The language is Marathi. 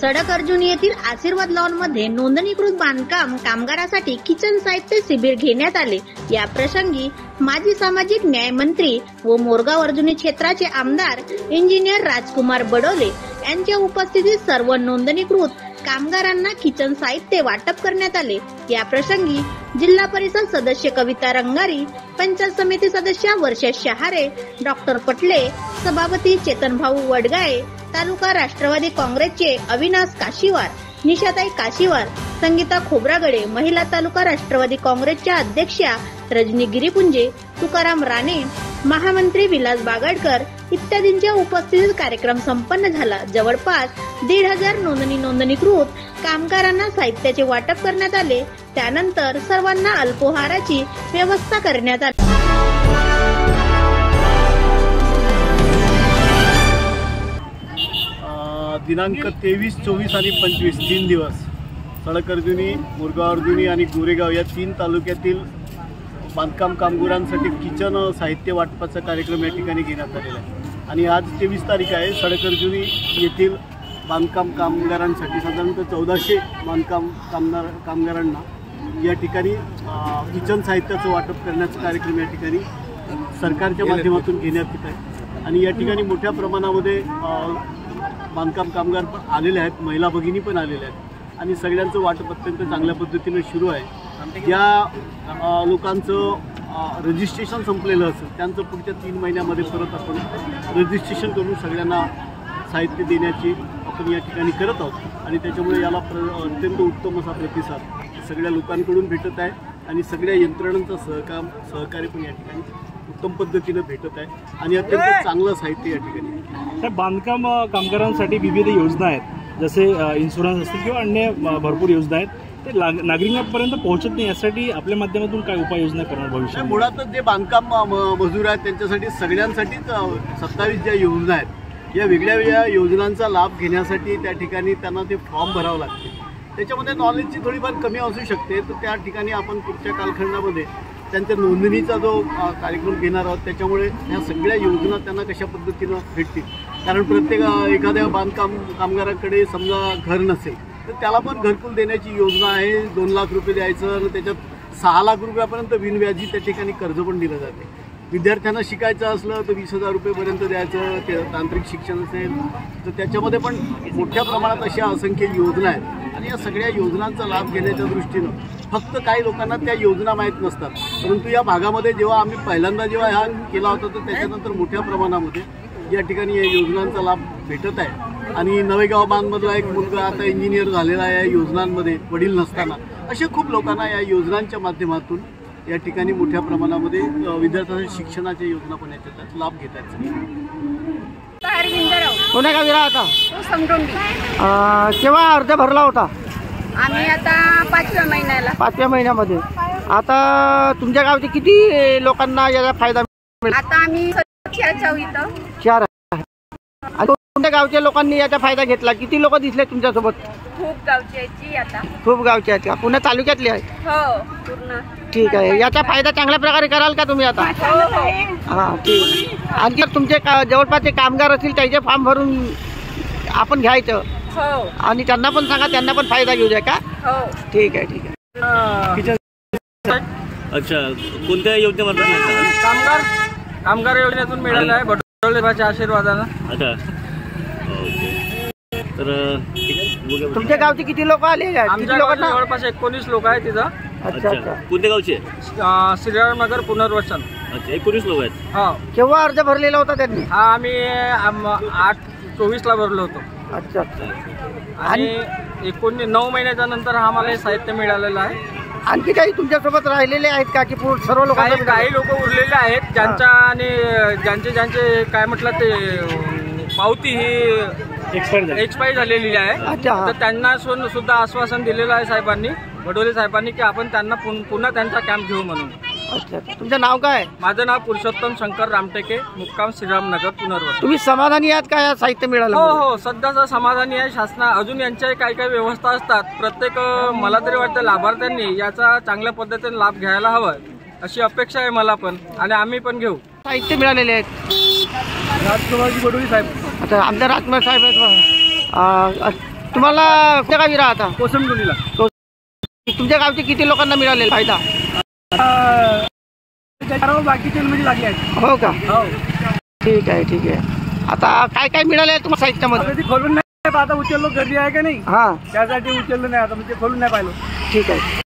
सडक अर्जुन येथील आशीर्वाद लॉन मध्ये नोंदणीकृत बांधकाम कामगारांसाठी किचन साहित्य शिबिर घेण्यात आले। या प्रसंगी माजी सामाजिक न्याय मंत्री व मोरगाव अर्जुनी क्षेत्राचे आमदार इंजिनियर राजकुमार बडोले यांच्या उपस्थितीत सर्व नोंदणीकृत कामगारांना किचन साहित्य वाटप करण्यात आले। या प्रसंगी जिल्हा परिषद सदस्य कविता रंगारी, पंचायत समिती सदस्य वर्षा शहारे, डॉक्टर पटले, सभापती चेतनभाऊ वडगाळे, तालुका राष्ट्रवादी काँग्रेसचे अविनाश काशीवार, निशाताई काशीवार, संगीता खोब्रागडे, महिला तालुका राष्ट्रवादी काँग्रेसच्या अध्यक्षा रजनी गिरीपुंजे, तुकाराम राणे, महामंत्री विलास बागडकर इत्यादींच्या उपस्थितीत कार्यक्रम संपन्न झाला। जवळपास 1,500 नोंदणीकृत कामगारांना साहित्याचे वाटप करण्यात आले। त्यानंतर सर्वांना अल्पोहाराची व्यवस्था करण्यात आली। दिनांक 23, 24 आणि 25 3 दिवस सडक अर्जुनी, मोरगाव अर्जुनी आणि गोरेगाव या 3 तालुक्यातील बांधकाम कामगारांसाठी किचन साहित्य वाटपाचा कार्यक्रम या ठिकाणी घेण्यात आलेला आहे। आणि आज 23 तारीख आहे। सडक अर्जुनी येथील बांधकाम कामगारांसाठी साधारणतः 1400 बांधकाम कामगारांना या ठिकाणी किचन साहित्याचं वाटप करण्याचा कार्यक्रम या ठिकाणी सरकारच्या माध्यमातून घेण्यात येत आहे। आणि या ठिकाणी मोठ्या प्रमाणामध्ये बांधकाम कामगार पण आलेले आहेत, महिला भगिनी पण आलेल्या आहेत आणि सगळ्यांचं वाटप अत्यंत चांगल्या पद्धतीने सुरू आहे। या लोकांचं रजिस्ट्रेशन संपलेलं असेल, त्यांचं पुढच्या 3 महिन्यामध्ये परत आपण रजिस्ट्रेशन करून सगळ्यांना साहित्य देण्याची आपण या ठिकाणी करत आहोत। आणि त्याच्यामुळे याला अत्यंत उत्तम असा प्रतिसाद सगळ्या लोकांकडून भेटत आहे आणि सगळ्या यंत्रणांचं सहकार्य पण या ठिकाणी उत्तम पद्धतीने भेटत आहे आणि अत्यंत चांगलं साहित्य या ठिकाणी। बांधकाम कामगारांसाठी विविध योजना आहेत, जसे इन्शुरन्स असतील किंवा अन्य भरपूर योजना आहेत, ते नागरिकांपर्यंत पोहोचत नाही। यासाठी आपल्या माध्यमातून काय उपाययोजना करणार भविष्यात? मुळातच जे बांधकाम मजूर आहेत त्यांच्यासाठी सगळ्यांसाठीच 27 ज्या योजना आहेत, या वेगळ्या योजनांचा लाभ घेण्यासाठी त्या ठिकाणी त्यांना ते फॉर्म भरावं लागते। त्याच्यामध्ये नॉलेजची थोडीफार कमी असू शकते, तर त्या ठिकाणी आपण पुढच्या कालखंडामध्ये त्यांच्या नोंदणीचा जो कार्यक्रम घेणार आहोत, त्याच्यामुळे ह्या सगळ्या योजना त्यांना कशा पद्धतीनं भेटतील। कारण प्रत्येक एखाद्या बांधकाम कामगाराकडे समजा घर नसेल तर त्याला पण घरकुल देण्याची योजना आहे। 2 लाख रुपये द्यायचं आणि त्याच्यात 6 लाख रुपयापर्यंत बिनव्याजी त्या ठिकाणी कर्ज पण दिलं जाते। विद्यार्थ्यांना शिकायचं असलं तर 20,000 रुपयेपर्यंत द्यायचं। ते तांत्रिक शिक्षण असेल तर त्याच्यामध्ये पण मोठ्या प्रमाणात अशा असंख्य योजना आहेत आणि या सगळ्या योजनांचा लाभ घेण्याच्या दृष्टीनं फक्त काही लोकांना त्या योजना माहीत नसतात, परंतु या भागामध्ये जेव्हा आम्ही पहिल्यांदा हा केला होता तर त्याच्यानंतर मोठ्या प्रमाणामध्ये या ठिकाणी या योजनांचा लाभ भेटत आहे। आणि नवेगाव बांधमधला एक मुलगा आता इंजिनियर झालेला आहे या योजनांमध्ये वडील नसताना। अशा खूप लोकांना या योजनांच्या माध्यमातून या ठिकाणी मोठ्या प्रमाणामध्ये विद्यार्थ्यांच्या शिक्षणाच्या योजना पण याच्यात लाभ घेत आहेत। कोण्या गावी राहता? केव्हा अर्ज भरला होता? आम्ही आता 5व्या महिन्याला। 5व्या महिन्यामध्ये आता तुमच्या गावचे किती लोकांना याचा फायदा मिळेल? आता आम्ही 4 आणि कोणत्या गावच्या लोकांनी याचा फायदा घेतला? किती लोक दिसले तुमच्यासोबत? खूप गावची आता। खूप गावचे आहेत का? पुणे तालुक्यातले आहेत? हो, पूर्ण। ठीक आहे, याचा फायदा चांगल्या प्रकारे कराल का तुम्ही आता? हो हो। हां, ठीक। आणखी तुमचे जवळपासचे कामगार असतील त्याचे फॉर्म भरून आपण घ्यायचं आणि त्यांना पण सांगा, त्यांना पण फायदा घेऊ द्या का? हो, ठीक आहे, ठीक आहे। अच्छा, कोणत्या योजनेमध्ये? कामगार योजनेतून मिळालं आहे, बडोलेबाच्या आशीर्वादानं। अच्छा, तर तुमच्या गावचे किती लोक आले? आमच्या गावात जवळपास 19 लोक आहेत तिथं। अच्छा अच्छा, कोणत्या गावचे? श्रीरामनगर पुनर्वसन। अच्छा, 19 लोक आहेत। हो। केव्हा अर्ज भरलेला होता त्यांनी? हा, आम्ही 8/24 भरलो होतो। अच्छा अच्छा। आणि 9 महिन्याच्या नंतर आम्हाला हे साहित्य मिळालेलं आहे। आणखी काही तुमच्यासोबत राहिलेले आहेत का की सर्व लोक? काही लोक उरलेले आहेत ज्यांच्या आणि ज्यांचे काय म्हटलं ते पावती ही एक्सपायर झालेली आहे। तर त्यांना सुद्धा आश्वासन दिलेलं आहे साहेबांनी, बडोले साहेबांनी, की आपण त्यांना पुन्हा त्यांचा कॅम्प घेऊ म्हणून। अच्छा, तुमचं नाव काय? माझं नाव पुरुषोत्तम शंकर रामटेके, मुक्काम श्रीरामनगर पुनर्वसन। तुम्ही समाधानी आहात का या साहित्य मिळालं? हो हो, सध्याचं समाधानी आहे। शासना अजून यांच्याही काही काही व्यवस्था असतात, प्रत्येक मला तरी वाटतं लाभार्थ्यांनी याचा चांगल्या पद्धतीने लाभ घ्यायला हवा अशी अपेक्षा आहे मला पण, आणि आम्ही पण घेऊ। साहित्य मिळालेले आहेत राजकुमारजी बडोले साहेब। आता आमच्या राजकुमार साहेब आहेत। तुम्हाला कुठल्या गावी राहता? कोसमडोलीला. तुमच्या गावचे किती लोकांना मिळाले फायदा? बाकीचे म्हणजे लागले आहेत. हो का? हो. ठीक आहे ठीक आहे. आता काय काय मिळाले तुम्हाला साहित्यामध्ये? खोलून नाही आता उचललो, गर्दी आहे का नाही हा त्यासाठी उचललं नाही, आता म्हणजे खोलून नाही पाहिलं. ठीक आहे.